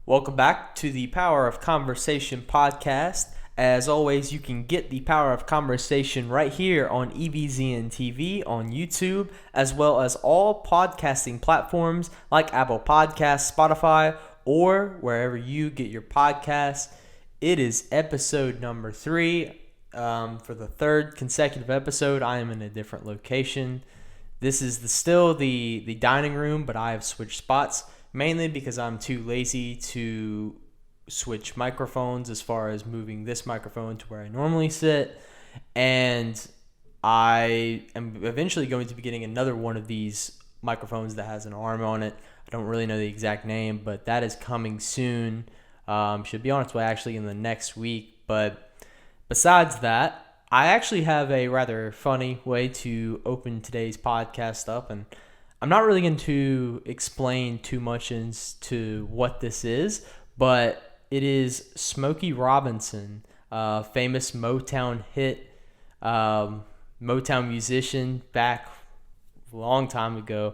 Welcome back to the Power of Conversation podcast. As always, you can get the Power of Conversation right here on EVZN TV on YouTube, as well as all podcasting platforms like Apple Podcasts, Spotify, or wherever you get your podcasts. It is episode number 3. For the third consecutive episode, I am in a different location. This is still the dining room, but I have switched spots. Mainly because I'm too lazy to switch microphones as far as moving this microphone to where I normally sit. And I am eventually going to be getting another one of these microphones that has an arm on it. I don't really know the exact name, but that is coming soon. Should be on its way actually in the next week. But besides that, I actually have a rather funny way to open today's podcast up, and I'm not really going to explain too much into what this is, but it is Smokey Robinson, famous Motown hit, Motown musician back a long time ago.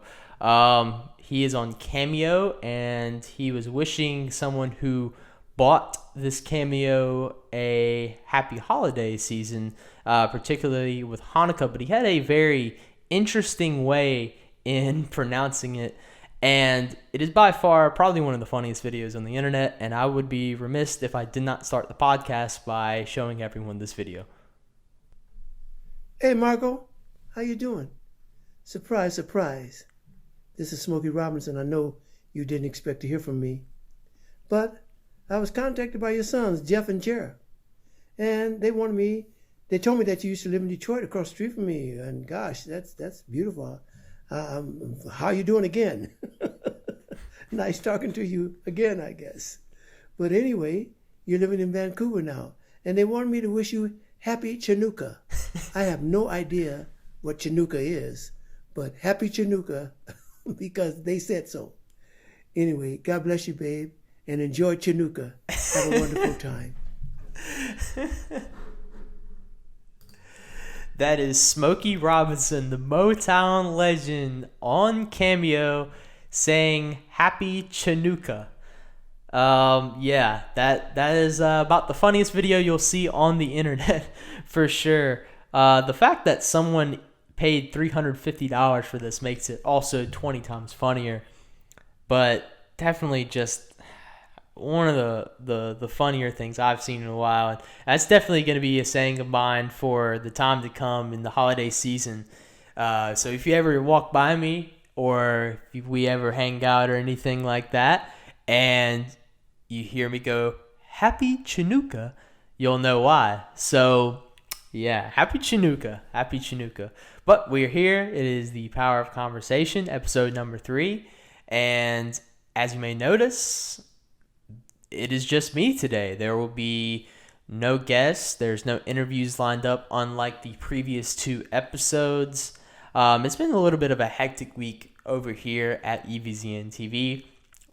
He is on Cameo, and he was wishing someone who bought this Cameo a happy holiday season, particularly with Hanukkah, but he had a very interesting way in pronouncing it, and it is by far probably one of the funniest videos on the internet, and I would be remiss if I did not start the podcast by showing everyone this video. Hey Marco, how you doing? Surprise, surprise. This is Smokey Robinson. I know you didn't expect to hear from me, but I was contacted by your sons, Jeff and Jared, and they told me that you used to live in Detroit across the street from me, and gosh, that's beautiful. How you doing again? Nice talking to you again, I guess. But anyway, you're living in Vancouver now, and they wanted me to wish you happy Chanukah. I have no idea what Chanukah is, but happy Chanukah because they said so. Anyway, God bless you, babe, and enjoy Chanukah. Have a wonderful time. That is Smokey Robinson, the Motown legend, on Cameo, saying "Happy Chanukah." That is about the funniest video you'll see on the internet for sure. The fact that someone paid $350 for this makes it also 20 times funnier, but definitely just one of the funnier things I've seen in a while. And that's definitely going to be a saying of mine for the time to come in the holiday season. So if you ever walk by me, or if we ever hang out or anything like that, and you hear me go, "Happy Chanukah," you'll know why. So yeah, happy Chanukah, happy Chanukah. But we're here. It is the Power of Conversation, episode number 3. And as you may notice, it is just me today. There will be no guests. There's no interviews lined up, unlike the previous 2 episodes. It's been a little bit of a hectic week over here at EVZN TV.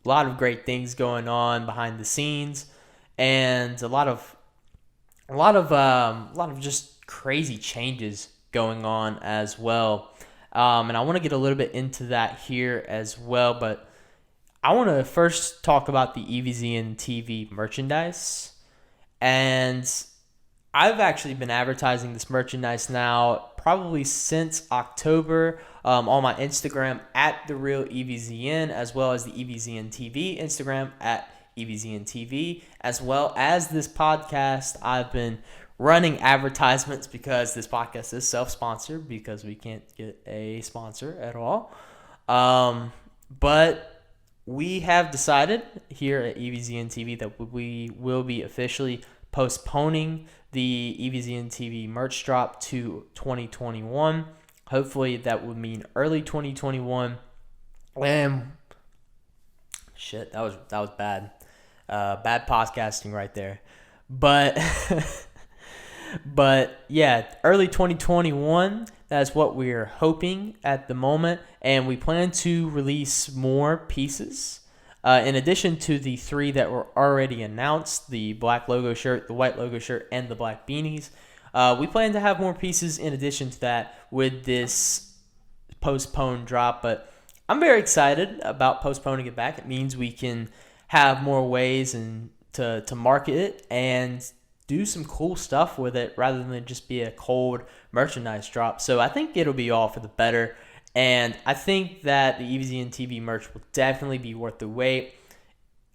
A lot of great things going on behind the scenes, and a lot of just crazy changes going on as well. And I want to get a little bit into that here as well, but I want to first talk about the EVZN TV merchandise. And I've actually been advertising this merchandise now probably since October on my Instagram at TheRealEVZN, as well as the EVZN TV Instagram at EVZN TV, as well as this podcast. I've been running advertisements because this podcast is self-sponsored because we can't get a sponsor at all. But we have decided here at EVZN TV that we will be officially postponing the EVZN TV merch drop to 2021. Hopefully that would mean early 2021. And shit, that was bad. Bad podcasting right there. But yeah, early 2021. That's what we're hoping at the moment, and we plan to release more pieces. In addition to the 3 that were already announced, the black logo shirt, the white logo shirt, and the black beanies, we plan to have more pieces in addition to that with this postponed drop. But I'm very excited about postponing it back. It means we can have more ways and to market it and do some cool stuff with it rather than just be a cold merchandise drop. So I think it'll be all for the better. And I think that the EVZN TV merch will definitely be worth the wait.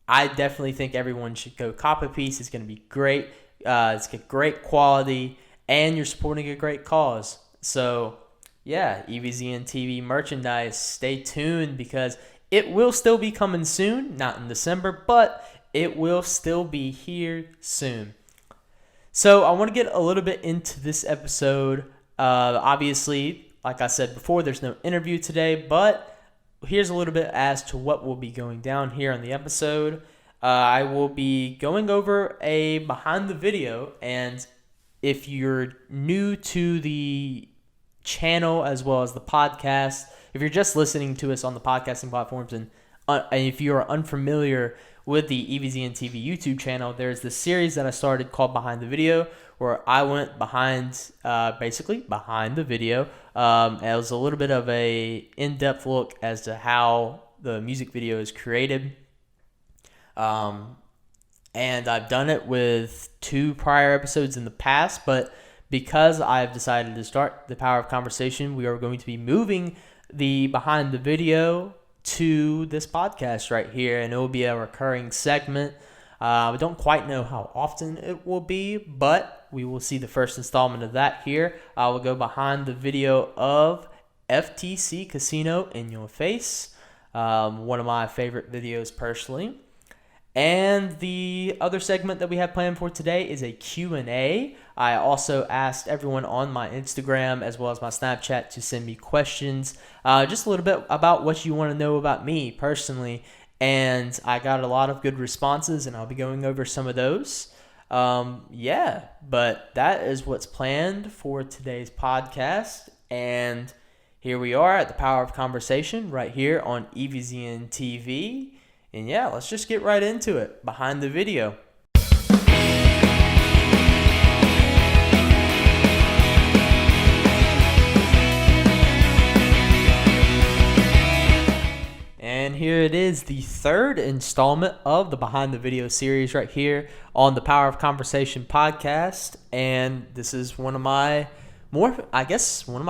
I definitely think everyone should go cop a piece. It's going to be great. It's got great quality, and you're supporting a great cause. So, yeah, EVZN TV merchandise. Stay tuned because it will still be coming soon. Not in December, but it will still be here soon. So, I want to get a little bit into this episode. Obviously, like I said before, there's no interview today, but here's a little bit as to what will be going down here on the episode. I will be going over a behind the video, and if you're new to the channel as well as the podcast, if you're just listening to us on the podcasting platforms and if you are unfamiliar with the EVZN TV YouTube channel, there's this series that I started called Behind the Video, where I went basically behind the video. It was a little bit of a in-depth look as to how the music video is created. And I've done it with 2 prior episodes in the past, but because I've decided to start the Power of Conversation, we are going to be moving the behind the video to this podcast right here, and it will be a recurring segment. We don't quite know how often it will be, but we will see the first installment of that here. I will go behind the video of FTC Casino in Your Face, one of my favorite videos personally. And the other segment that we have planned for today is a Q&A. I also asked everyone on my Instagram as well as my Snapchat to send me questions, just a little bit about what you want to know about me personally. And I got a lot of good responses, and I'll be going over some of those. But that is what's planned for today's podcast. And here we are at the Power of Conversation right here on EVZN TV. And yeah, let's just get right into it. Behind the video. And here it is, the 3rd installment of the Behind the Video series right here on the Power of Conversation podcast. And this is one of my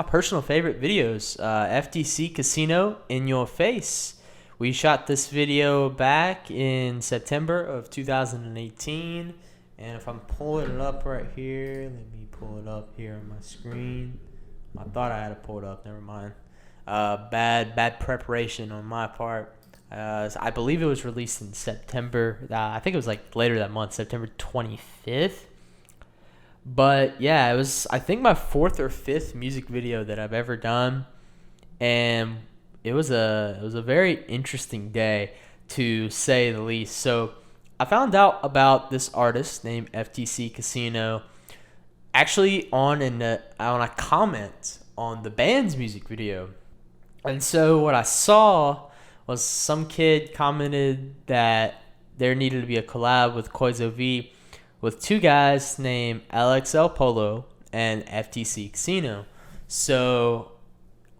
personal favorite videos, FTC Casino in Your Face. We shot this video back in September of 2018, and if I'm pulling it up right here, let me pull it up here on my screen. I thought I had it pulled up, never mind. Bad preparation on my part. I believe it was released in September. I think it was like later that month, September 25th. But yeah, it was, I think, my 4th or 5th music video that I've ever done, and it was a very interesting day, to say the least. So I found out about this artist named FTC Casino actually on a comment on the band's music video. And so what I saw was some kid commented that there needed to be a collab with Koizo V with 2 guys named LXL Polo and FTC Casino. So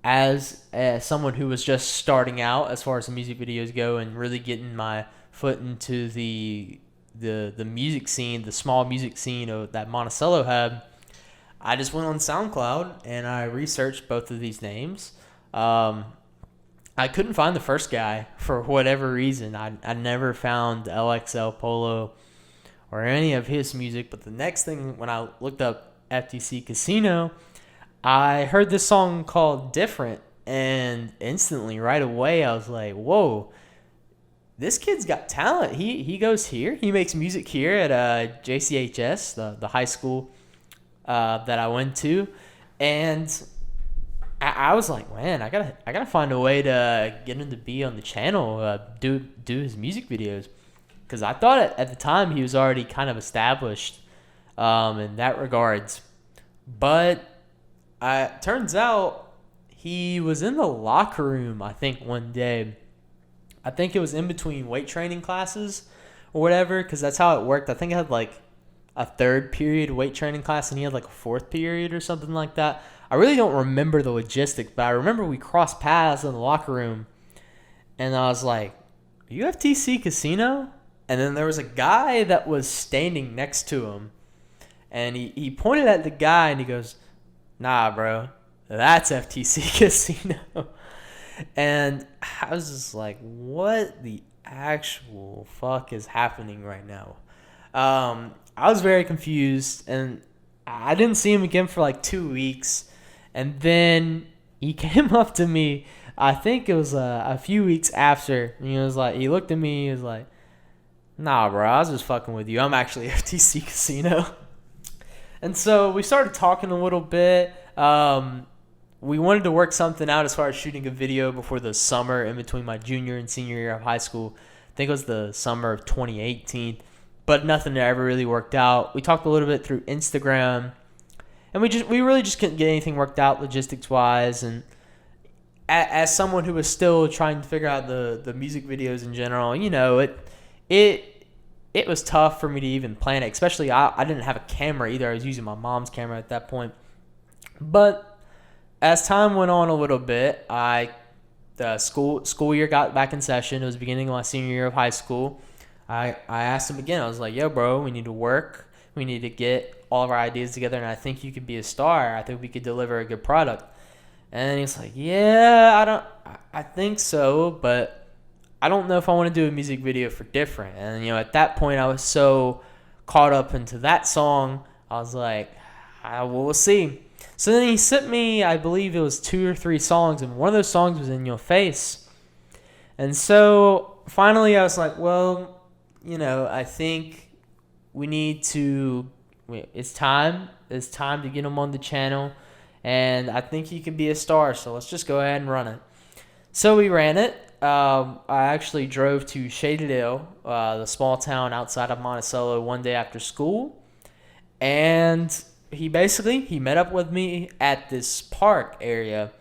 as someone who was just starting out as far as the music videos go and really getting my foot into the music scene, the small music scene that Monticello had, I just went on SoundCloud and I researched both of these names. I couldn't find the first guy for whatever reason. I never found LXL Polo or any of his music, but the next thing, when I looked up FTC Casino, I heard this song called Different, and instantly, right away, I was like, whoa, this kid's got talent. He goes here. He makes music here at JCHS, the high school that I went to. And I was like, man, I gotta find a way to get him to be on the channel, do his music videos. Because I thought at the time he was already kind of established in that regards. But turns out he was in the locker room, I think, one day. I think it was in between weight training classes or whatever, because that's how it worked. I think I had like a 3rd period weight training class, and he had like a 4th period or something like that. I really don't remember the logistics, but I remember we crossed paths in the locker room, and I was like, "Are you FTC Casino?" And then there was a guy that was standing next to him. And he pointed at the guy and he goes, "Nah, bro, that's FTC Casino." And I was just like, what the actual fuck is happening right now? I was very confused, and I didn't see him again for like 2 weeks. And then he came up to me, I think it was a few weeks after, and he looked at me, he was like, "Nah, bro, I was just fucking with you. I'm actually FTC Casino." And so we started talking a little bit. We wanted to work something out as far as shooting a video before the summer in between my junior and senior year of high school. I think it was the summer of 2018, but nothing ever really worked out. We talked a little bit through Instagram, and we really just couldn't get anything worked out logistics wise. And as someone who was still trying to figure out the music videos in general, it was tough for me to even plan it. Especially I didn't have a camera either. I was using my mom's camera at that point. But as time went on a little bit, the school year got back in session. It was the beginning of my senior year of high school. I asked him again. I was like, "Yo, bro, we need to work. We need to get all of our ideas together, and I think you could be a star. I think we could deliver a good product." And he's like, "Yeah, I think so, but I don't know if I want to do a music video for Different." And at that point, I was so caught up into that song. I was like, well, we'll see. So then he sent me, I believe it was 2 or 3 songs, and one of those songs was In Your Face. And so finally I was like, well, I think it's time to get him on the channel, and I think he can be a star, so let's just go ahead and run it. So we ran it. I actually drove to Shadydale, the small town outside of Monticello, one day after school, and he met up with me at this park area,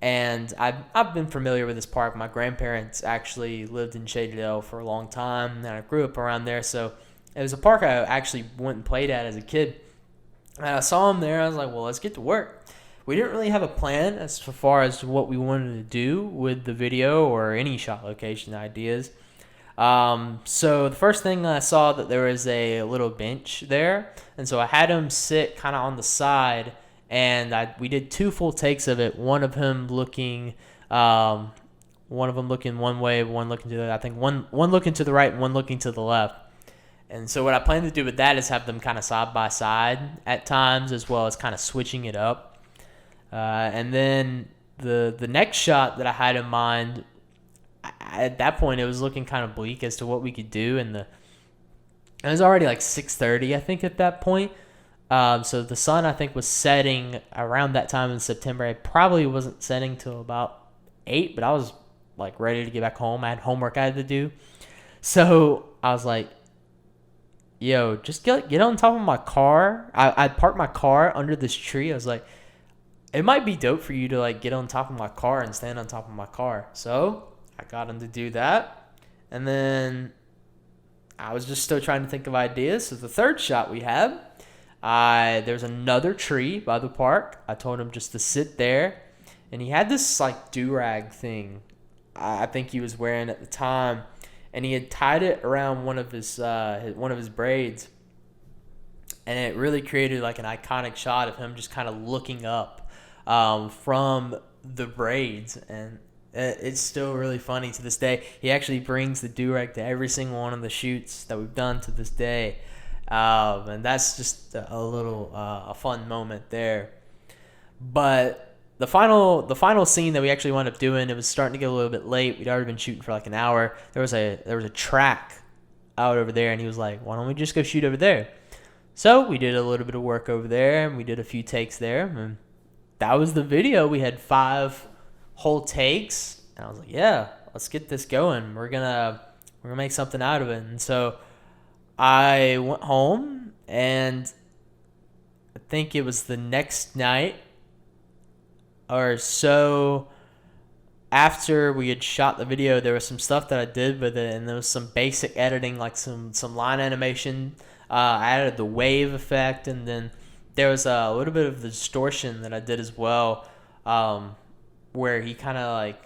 and I've been familiar with this park. My grandparents actually lived in Shadydale for a long time, and I grew up around there, so it was a park I actually went and played at as a kid. And I saw him there. I was like, well, let's get to work. We didn't really have a plan as far as what we wanted to do with the video or any shot location ideas. So the first thing I saw that there was a little bench there, and so I had him sit kind of on the side, and we did 2 full takes of it. One of them looking one way, one looking to the other. I think one looking to the right and one looking to the left. And so what I plan to do with that is have them kind of side by side at times, as well as kind of switching it up. And then the next shot that I had in mind, at that point, it was looking kind of bleak as to what we could do, and it was already like 6:30, I think, at that point. So the sun, I think, was setting around that time in September. It probably wasn't setting till about 8, but I was like ready to get back home. I had homework I had to do, so I was like, "Yo, just get on top of my car." I parked my car under this tree. I was like, it might be dope for you to like get on top of my car and stand on top of my car. So I got him to do that, and then I was just still trying to think of ideas. So the third shot we had, there's another tree by the park. I told him just to sit there, and he had this like do-rag thing I think he was wearing at the time, and he had tied it around one of his braids, and it really created like an iconic shot of him just kind of looking up from the braids, and it's still really funny to this day. He actually brings the do-rag to every single one of the shoots that we've done to this day, and that's just a fun moment there. But the final scene that we actually wound up doing, it was starting to get a little bit late. We'd already been shooting for like an hour. There was a track out over there, and he was like, "Why don't we just go shoot over there?" So we did a little bit of work over there, and we did a few takes there, and that was the video. We had 5 whole takes, and I was like, "Yeah, let's get this going. We're gonna make something out of it." And so I went home, and I think it was the next night or so after we had shot the video, there was some stuff that I did with it, and there was some basic editing, like some line animation. I added the wave effect, and then there was a little bit of the distortion that I did as well, where he kind of like,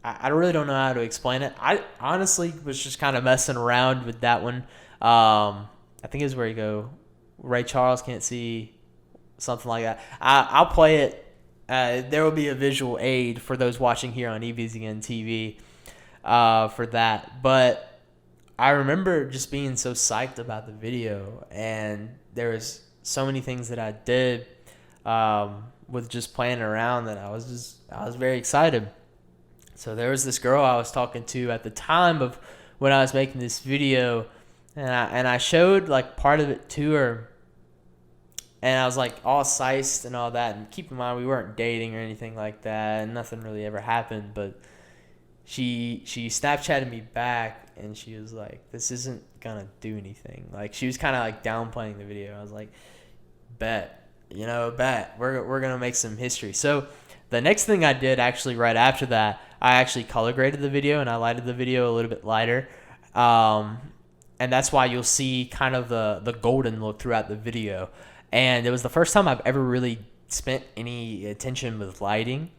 I really don't know how to explain it. I honestly was just kind of messing around with that one. I think it's where you go, Ray Charles can't see, something like that. I'll play it. There will be a visual aid for those watching here on EVZN TV for that. But I remember just being so psyched about the video, and there was so many things that I did with just playing around that I was very excited. So there was this girl I was talking to at the time of when I was making this video, and I showed like part of it to her, and I was like all sized and all that. And keep in mind, we weren't dating or anything like that, and nothing really ever happened. But she Snapchatted me back, and she was like, "This isn't gonna do anything." Like, she was kind of like downplaying the video. I was like, "Bet, bet we're gonna make some history." So the next thing I did, actually right after that, I actually color graded the video, and I lighted the video a little bit lighter. And that's why you'll see kind of the golden look throughout the video. And it was the first time I've ever really spent any attention with lighting.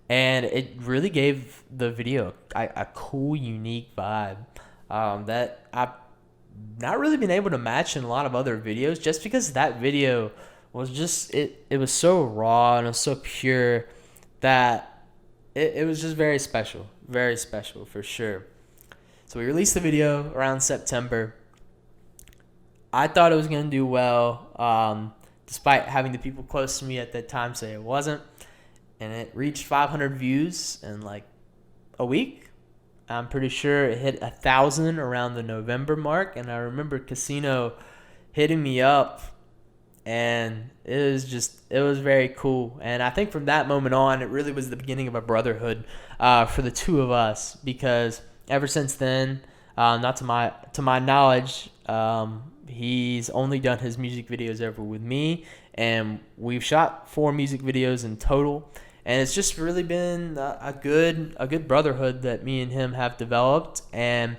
And it really gave the video a cool, unique vibe that I've not really been able to match in a lot of other videos, just because that video was just, it was so raw and it was so pure that it was just very special for sure. So we released the video around September. I thought it was going to do well, despite having the people close to me at that time say it wasn't. And it reached 500 views in like a week. I'm pretty sure it hit 1,000 around the November mark. And I remember Casino hitting me up, and it was very cool. And I think from that moment on, it really was the beginning of a brotherhood for the two of us, because ever since then, not to my knowledge, he's only done his music videos ever with me, and we've shot 4 music videos in total. And it's just really been a good brotherhood that me and him have developed. And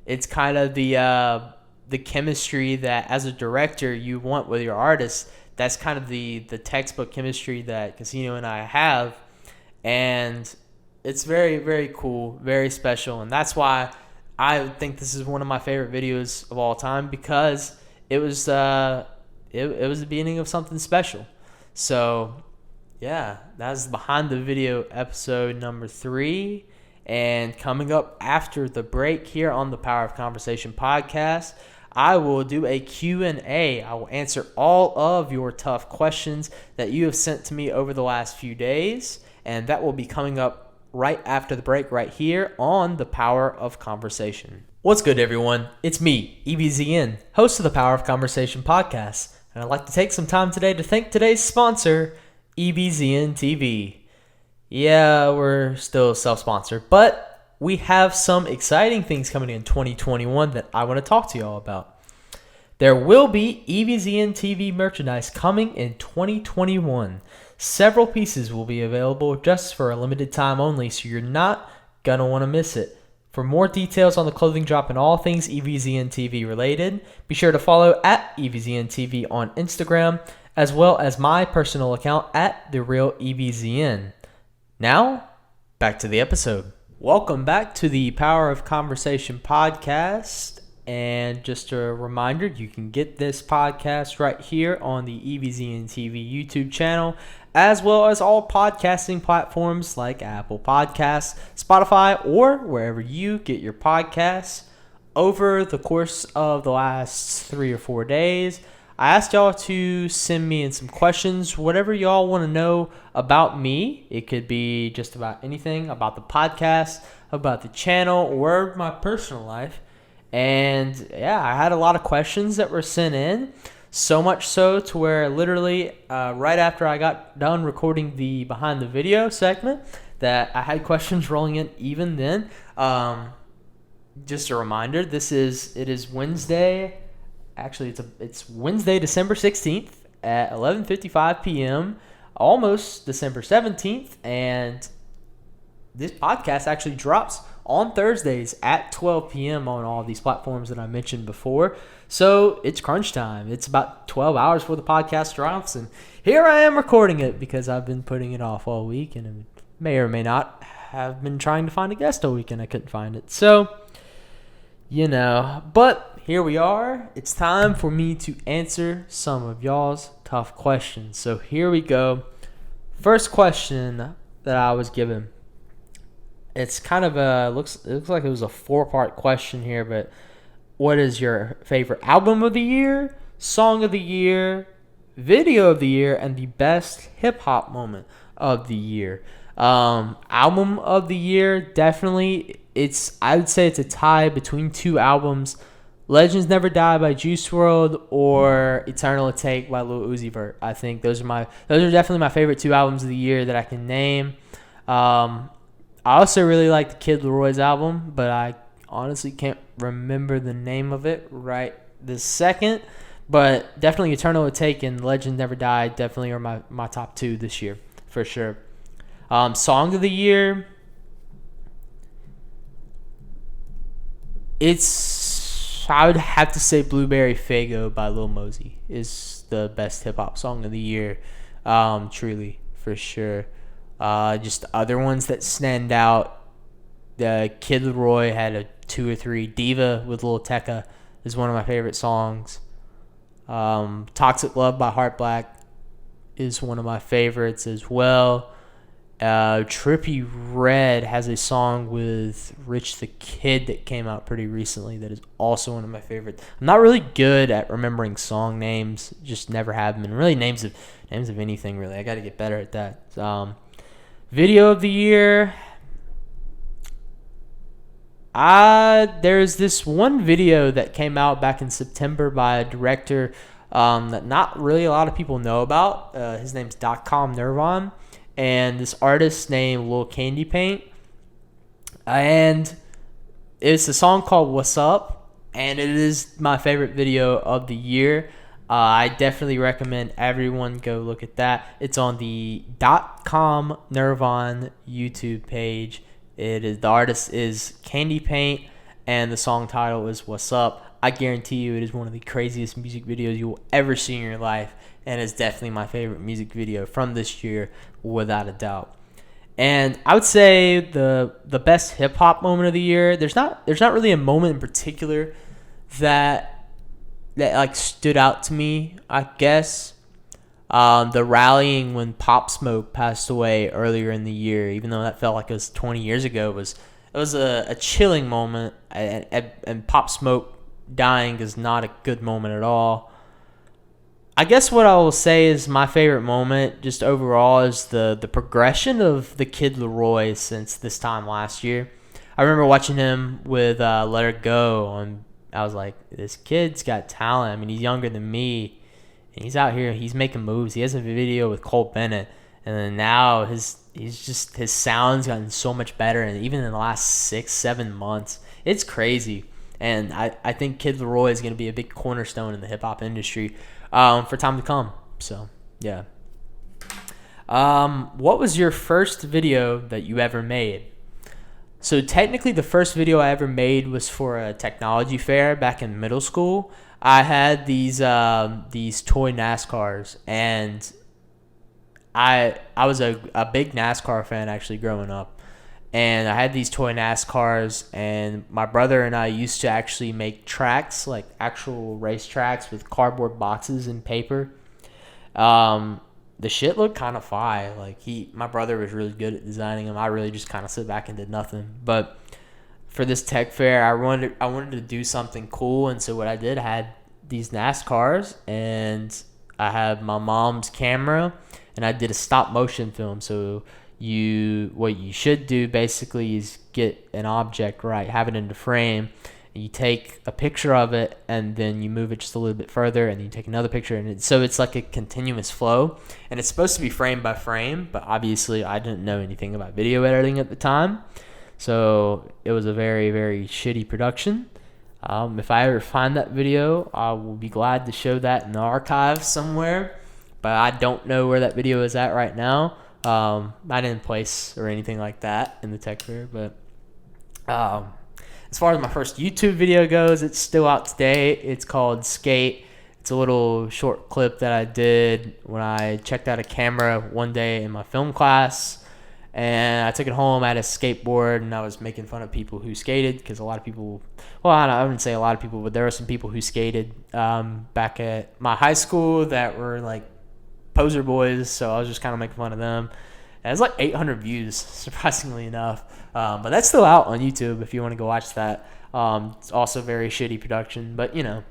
it's kind of the chemistry that, as a director, you want with your artists. That's kind of the textbook chemistry that Casino and I have. And it's very, very cool, very special. And that's why I think this is one of my favorite videos of all time, because it was the beginning of something special. So yeah, that's behind the video episode number 3. And coming up after the break here on the Power of Conversation podcast, I will do a Q&A. I will answer all of your tough questions that you have sent to me over the last few days, and that will be coming up right after the break right here on the Power of Conversation. What's good, everyone? It's me, EVZN, host of the Power of Conversation podcast, and I'd like to take some time today to thank today's sponsor, EVZN TV. Yeah, we're still self-sponsored, but we have some exciting things coming in 2021 that I want to talk to you all about. There will be EVZN TV merchandise coming in 2021. Several pieces will be available just for a limited time only, so you're not going to want to miss it. For more details on the clothing drop and all things EVZN TV related, be sure to follow at EVZN TV on Instagram, as well as my personal account at TheRealEVZN. Now, back to the episode. Welcome back to the Power of Conversation podcast. And just a reminder, you can get this podcast right here on the EVZN TV YouTube channel, as well as all podcasting platforms like Apple Podcasts, Spotify, or wherever you get your podcasts. Over the course of the last 3 or 4 days, I asked y'all to send me in some questions, whatever y'all want to know about me. It could be just about anything, about the podcast, about the channel, or my personal life. And yeah, I had a lot of questions that were sent in, so much so to where literally right after I got done recording the behind the video segment, that I had questions rolling in even then. Just a reminder, it is Wednesday. Actually, it's Wednesday, December 16th at 11:55 p.m., almost December 17th, and this podcast actually drops on Thursdays at 12 p.m. on all of these platforms that I mentioned before. So it's crunch time. It's about 12 hours before the podcast drops, and here I am recording it because I've been putting it off all week, and it may or may not have been trying to find a guest all weekend. I couldn't find it. So, but here we are. It's time for me to answer some of y'all's tough questions. So here we go. First question that I was given. It's kind of it looks like it was a 4-part question here, but what is your favorite album of the year, song of the year, video of the year, and the best hip hop moment of the year? Album of the year, definitely. I would say it's a tie between 2 albums: Legends Never Die by Juice WRLD or Eternal Take by Lil Uzi Vert. I think those are definitely my favorite 2 albums of the year that I can name. I also really like the Kid Leroy's album, but I honestly can't remember the name of it right this second. But definitely Eternal Take and Legend Never Die definitely are my top 2 this year, for sure. Song of the year, I would have to say Blueberry Faygo by Lil Mosey is the best hip-hop song of the year, truly, for sure. Just other ones that stand out, the Kid Leroy had a 2 or 3. Diva with Lil Tecca is one of my favorite songs. Toxic Love by Heart Black is one of my favorites as well. Trippie Redd has a song with Rich the Kid that came out pretty recently that is also one of my favorites. I'm not really good at remembering song names, just never have been. Really names of anything, really. I got to get better at that. Video of the year, there's this one video that came out back in September by a director that not really a lot of people know about. His name's .com and this artist named Lil Candy Paint. And it's a song called What's Up, and it is my favorite video of the year. I definitely recommend everyone go look at that. It's on the .com YouTube page. The artist is Candy Paint, and the song title is What's Up. I guarantee you it is one of the craziest music videos you will ever see in your life, and it's definitely my favorite music video from this year, without a doubt. And I would say the best hip hop moment of the year, there's not really a moment in particular that like stood out to me, I guess. The rallying when Pop Smoke passed away earlier in the year, even though that felt like it was 20 years ago, it was a chilling moment, and Pop Smoke dying is not a good moment at all. I guess what I will say is my favorite moment just overall is the progression of the Kid Leroy since this time last year. I remember watching him with Let Her Go, and I was like, this kid's got talent. I mean, he's younger than me, and he's out here, he's making moves. He has a video with Cole Bennett, and then now his sound's gotten so much better, and even in the last 6-7 months, it's crazy. And I think Kid Leroy is going to be a big cornerstone in the hip-hop industry for time to come. So, yeah. What was your first video that you ever made? So technically the first video I ever made was for a technology fair back in middle school. I had these toy NASCARs, and I was a big NASCAR fan actually growing up. And I had these toy NASCARs, and my brother and I used to actually make tracks, like actual race tracks with cardboard boxes and paper. The shit looked kind of fire. Like my brother was really good at designing them. I really just kind of sit back and did nothing. But for this tech fair, I wanted to do something cool, and so what I did, I had these NASCARs, and I had my mom's camera, and I did a stop motion film. So what you should do basically is get an object right, have it in the frame, and you take a picture of it, and then you move it just a little bit further, and then you take another picture, and so it's like a continuous flow, and it's supposed to be frame by frame, but obviously I didn't know anything about video editing at the time, so it was a very, very shitty production. If I ever find that video, I will be glad to show that in the archive somewhere, but I don't know where that video is at right now. I didn't place or anything like that in the tech fair, but as far as my first YouTube video goes, it's still out today. It's called Skate. It's a little short clip that I did when I checked out a camera one day in my film class, And I took it home. I had a skateboard, and I was making fun of people who skated because a lot of people, well, I wouldn't say a lot of people, but there were some people who skated back at my high school that were like poser boys. So I was just kind of making fun of them. And it's like 800 views, surprisingly enough. But that's still out on YouTube if you want to go watch that. It's also very shitty production, but you know,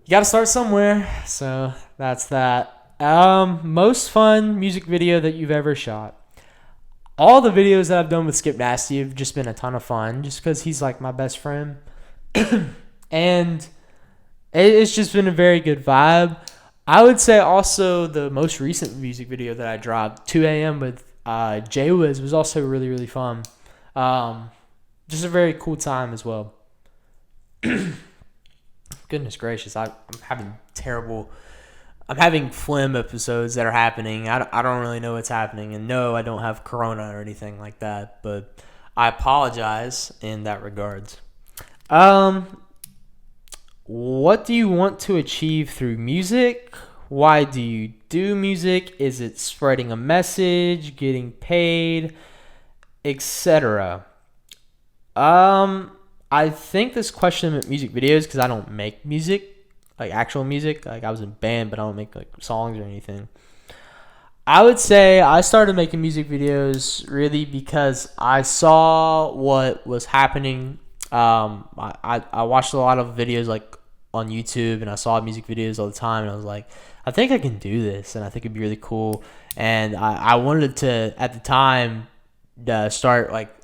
you got to start somewhere. So that's that. Most fun music video that you've ever shot. All the videos that I've done with Skip Nasty have just been a ton of fun, just because he's like my best friend. And it's just been a very good vibe. I would say also the most recent music video that I dropped, 2 a.m. with Jay was also really, really fun. Just a very cool time as well. Goodness gracious, I'm having phlegm episodes that are happening. I don't really know what's happening. And no, I don't have corona or anything like that. But I apologize in that regards. What do you want to achieve through music? Why do you do music? Is it spreading a message, getting paid, etc.? I think this question with music videos, because I don't make music, like actual music. Like I was in a band, but I don't make like songs or anything. I would say I started making music videos really because I saw what was happening. I watched a lot of videos like on YouTube, and I saw music videos all the time, and I was like, I think I can do this, and I think it'd be really cool. And I wanted to, at the time, start like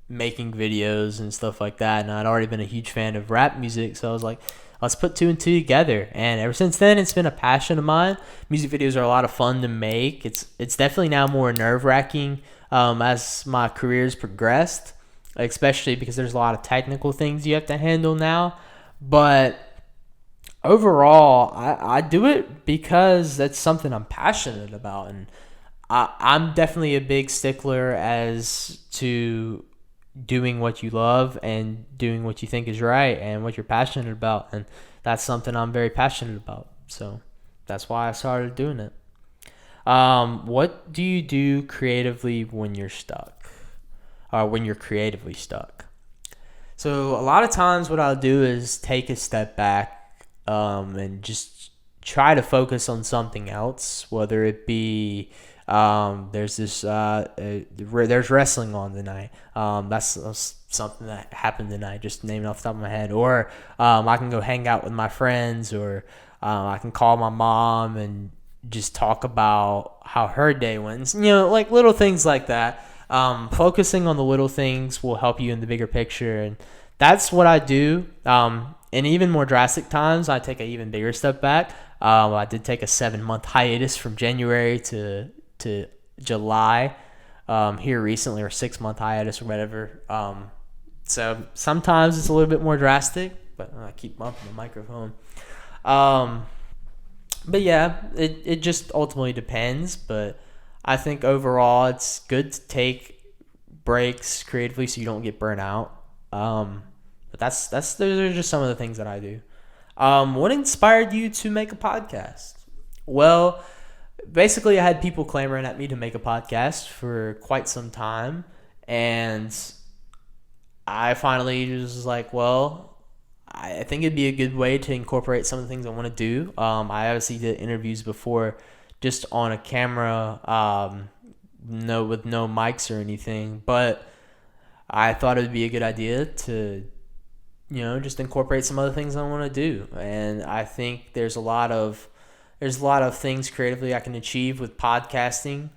making videos and stuff like that, and I'd already been a huge fan of rap music, so I was like, let's put two and two together. And ever since then, it's been a passion of mine. Music videos are a lot of fun to make. It's definitely now more nerve-wracking as my career's progressed, especially because there's a lot of technical things you have to handle now. But overall, I do it because that's something I'm passionate about, and I'm definitely a big stickler as to doing what you love and doing what you think is right and what you're passionate about, and that's something I'm very passionate about. So that's why I started doing it. What do you do creatively when you're stuck, or when you're creatively stuck? So a lot of times what I'll do is take a step back and just try to focus on something else, whether it be there's wrestling on tonight. That's something that happened tonight, just naming off the top of my head. Or I can go hang out with my friends, or I can call my mom and just talk about how her day went. You know, like little things like that. Focusing on the little things will help you in the bigger picture, and that's what I do. In even more drastic times, I take an even bigger step back. I did take a 7-month hiatus from January to July here recently, or 6-month hiatus or whatever. So sometimes it's a little bit more drastic, but I keep bumping the microphone. But yeah, it just ultimately depends. But I think overall it's good to take breaks creatively so you don't get burnt out. But those are just some of the things that I do. What inspired you to make a podcast? Well, basically I had people clamoring at me to make a podcast for quite some time, and I finally was like, well, I think it'd be a good way to incorporate some of the things I want to do. I obviously did interviews before just on a camera, with no mics or anything, but I thought it would be a good idea to just incorporate some other things I want to do. And I think there's a lot of things creatively I can achieve with podcasting.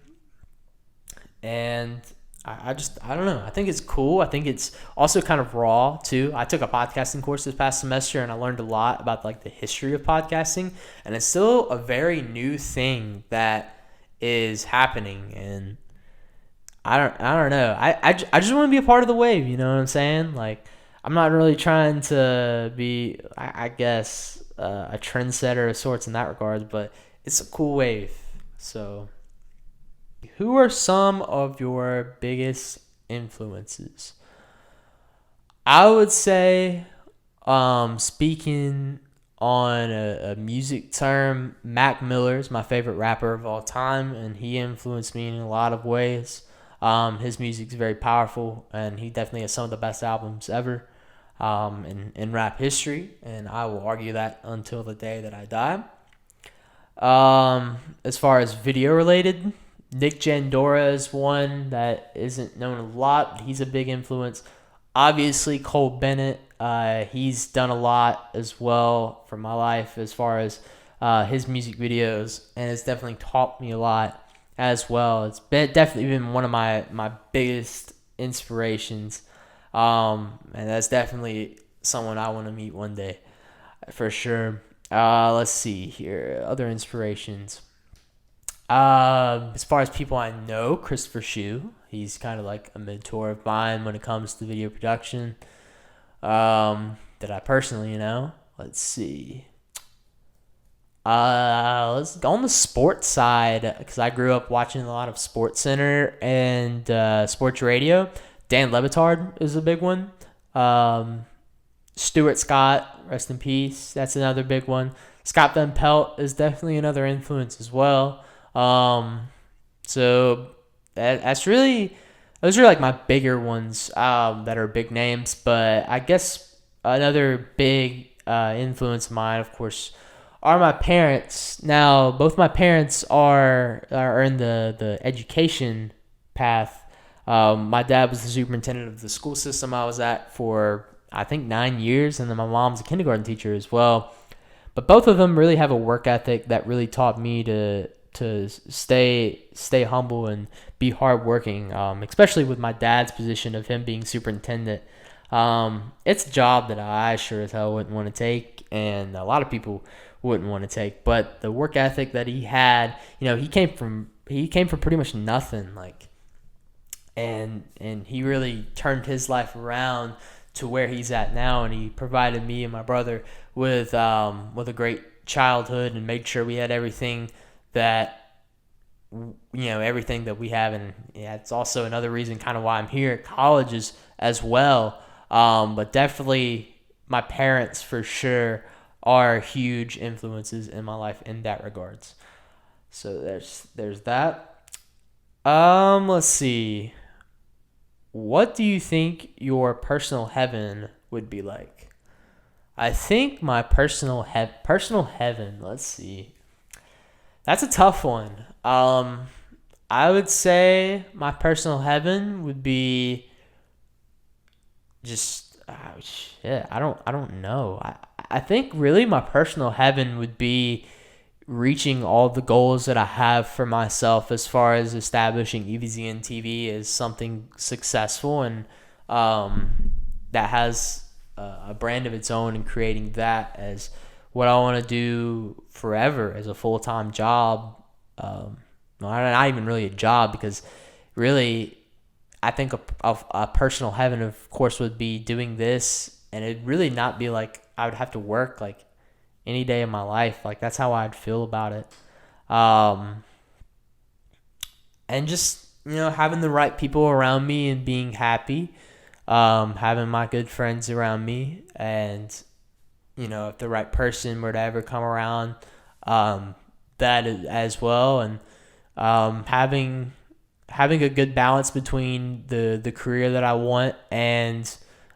And I don't know. I think it's cool. I think it's also kind of raw too. I took a podcasting course this past semester, and I learned a lot about like the history of podcasting, and it's still a very new thing that is happening. And I don't know. I just want to be a part of the wave. You know what I'm saying? Like, I'm not really trying to be, I guess, a trendsetter of sorts in that regard, but it's a cool wave. So, who are some of your biggest influences? I would say, speaking on a music term, Mac Miller is my favorite rapper of all time, and he influenced me in a lot of ways. His music's very powerful, and he definitely has some of the best albums ever in rap history, and I will argue that until the day that I die. As far as video related, Nick Jandora is one that isn't known a lot, but he's a big influence. Obviously, Cole Bennett, he's done a lot as well for my life as far as his music videos, and it's definitely taught me a lot as well. It's definitely been one of my biggest inspirations, and that's definitely someone I want to meet one day for sure. Let's see here, other inspirations. As far as people I know, Christopher Shue, he's kind of like a mentor of mine when it comes to video production. That I personally know. Let's see. Let's go on the sports side, because I grew up watching a lot of Sports Center and sports radio. Dan Le Batard is a big one. Stuart Scott, rest in peace. That's another big one. Scott Van Pelt is definitely another influence as well. So those are like my bigger ones that are big names. But I guess another big influence of mine, of course, are my parents. Now, both my parents are in the education path. My dad was the superintendent of the school system I was at for, I think, 9 years, and then my mom's a kindergarten teacher as well. But both of them really have a work ethic that really taught me to stay humble and be hardworking, especially with my dad's position of him being superintendent. It's a job that I sure as hell wouldn't want to take, and a lot of people wouldn't want to take. But the work ethic that he had, he came from pretty much nothing, and he really turned his life around to where he's at now, and he provided me and my brother with a great childhood and made sure we had everything that everything that we have. And it's also another reason kind of why I'm here at colleges as well. But definitely my parents for sure are huge influences in my life in that regards. So there's that. Let's see. What do you think your personal heaven would be like? I think my personal heaven, let's see. That's a tough one. I would say my personal heaven would be just I don't know. I think really my personal heaven would be reaching all the goals that I have for myself as far as establishing EVZN TV as something successful and that has a brand of its own, and creating that as what I want to do forever as a full-time job. Not even really a job, because really I think a personal heaven, of course, would be doing this, and it'd really not be like I would have to work like any day of my life. Like, that's how I'd feel about it. And just, having the right people around me and being happy, having my good friends around me, and, if the right person were to ever come around, that as well. And having a good balance between the career that I want and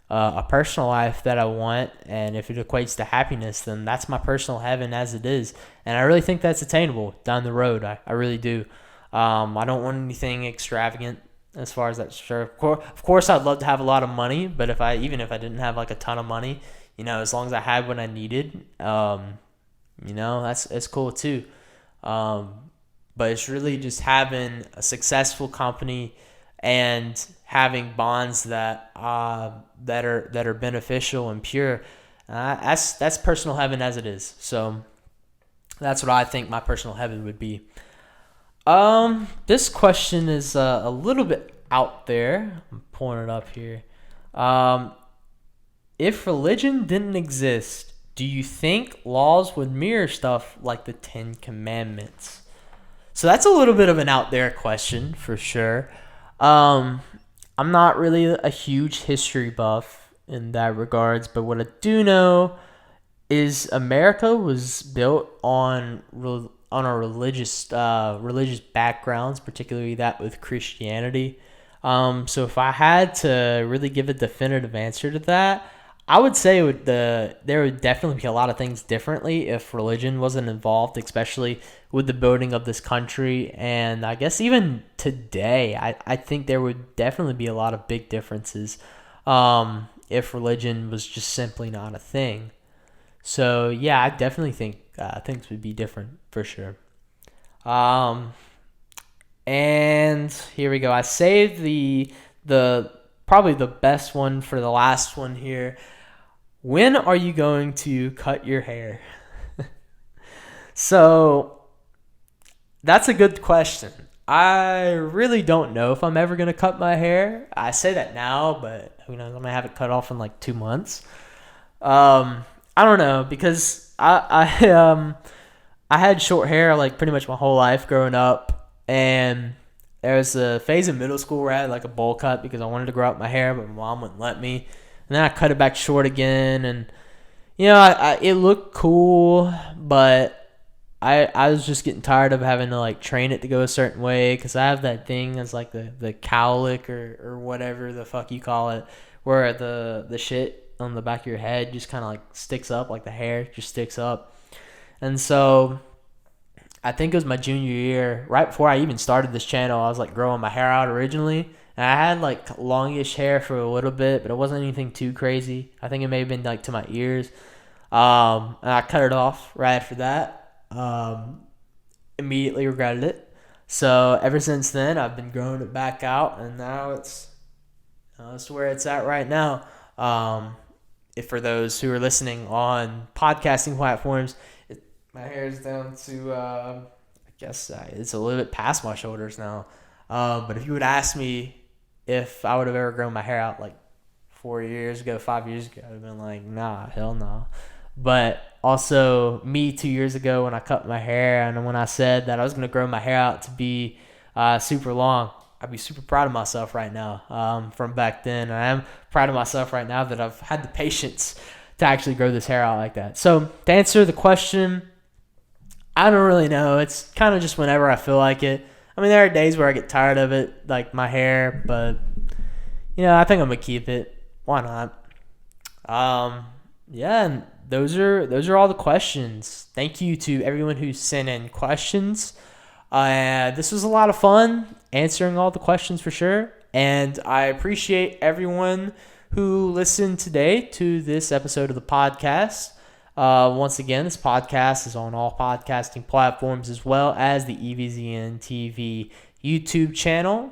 a personal life that I want, and if it equates to happiness, then that's my personal heaven as it is. And I really think that's attainable down the road. I really do. I don't want anything extravagant as far as that's sure. Of course, I'd love to have a lot of money, but even if I didn't have like a ton of money, as long as I had what I needed, it's cool too. But it's really just having a successful company and having bonds that are beneficial and pure. That's personal heaven as it is. So that's what I think my personal heaven would be. This question is a little bit out there. I'm pulling it up here. If religion didn't exist, do you think laws would mirror stuff like the 10 Commandments? So that's a little bit of an out there question for sure. I'm not really a huge history buff in that regards, but what I do know is America was built on our religious backgrounds, particularly that with Christianity. So if I had to really give a definitive answer to that, I would say there would definitely be a lot of things differently if religion wasn't involved, especially with the building of this country. And I guess even today, I think there would definitely be a lot of big differences if religion was just simply not a thing. So yeah, I definitely think things would be different for sure. And here we go. I saved the probably the best one for the last one here. When are you going to cut your hair? So that's a good question. I really don't know if I'm ever going to cut my hair. I say that now, but who knows? I might have it cut off in like 2 months. I don't know, because I had short hair like pretty much my whole life growing up, and there was a phase in middle school where I had like a bowl cut because I wanted to grow out my hair, but my mom wouldn't let me. And then I cut it back short again, and it looked cool, but I was just getting tired of having to like train it to go a certain way, because I have that thing as like the cowlick or whatever the fuck you call it, where the shit on the back of your head just kind of like sticks up, like the hair just sticks up. And so I think it was my junior year, right before I even started this channel, I was like growing my hair out originally. And I had like longish hair for a little bit, but it wasn't anything too crazy. I think it may have been like to my ears. And I cut it off right after that. Immediately regretted it. So ever since then, I've been growing it back out, and now that's where it's at right now. If for those who are listening on podcasting platforms, my hair is down to I guess it's a little bit past my shoulders now. But if you would ask me if I would have ever grown my hair out like 4 years ago, 5 years ago, I'd have been like, nah, hell no. But also me 2 years ago when I cut my hair, and when I said that I was going to grow my hair out to be super long, I'd be super proud of myself right now from back then. I am proud of myself right now that I've had the patience to actually grow this hair out like that. So to answer the question, I don't really know. It's kind of just whenever I feel like it. I mean, there are days where I get tired of it, like my hair, but I think I'm gonna keep it. Why not? Yeah, and those are all the questions. Thank you to everyone who sent in questions. This was a lot of fun answering all the questions for sure, and I appreciate everyone who listened today to this episode of the podcast. Once again, this podcast is on all podcasting platforms as well as the EVZN TV YouTube channel.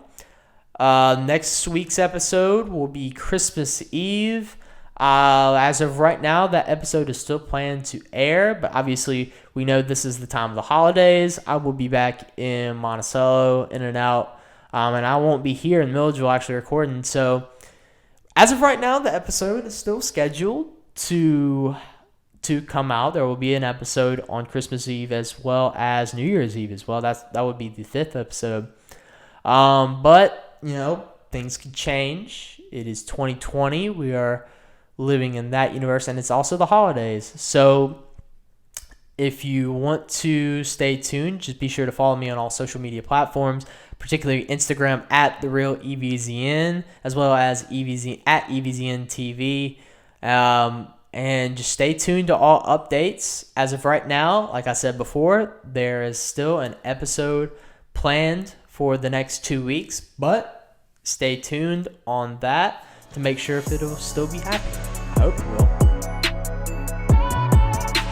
Next week's episode will be Christmas Eve. As of right now, that episode is still planned to air, but obviously we know this is the time of the holidays. I will be back in Monticello, in and out, and I won't be here in Milledgeville actually recording. So as of right now, the episode is still scheduled to come out. There will be an episode on Christmas Eve as well as New Year's Eve as well. That would be the 5th episode. But things can change. It is 2020. We are living in that universe, and it's also the holidays. So if you want to stay tuned, just be sure to follow me on all social media platforms, particularly Instagram at @TheRealEVZN, as well as EVZ at EVZN TV. And just stay tuned to all updates. As of right now, like I said before, there is still an episode planned for the next 2 weeks, but stay tuned on that to make sure if it'll still be happening. I hope it will.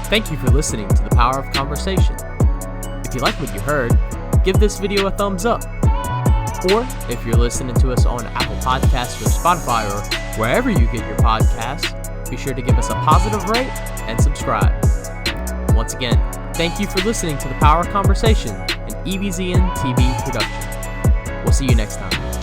Thank you for listening to The Power of Conversation. If you like what you heard, give this video a thumbs up. Or if you're listening to us on Apple Podcasts or Spotify or wherever you get your podcasts, be sure to give us a positive rate and subscribe. Once again, thank you for listening to The Power of Conversation, an EVZN TV production. We'll see you next time.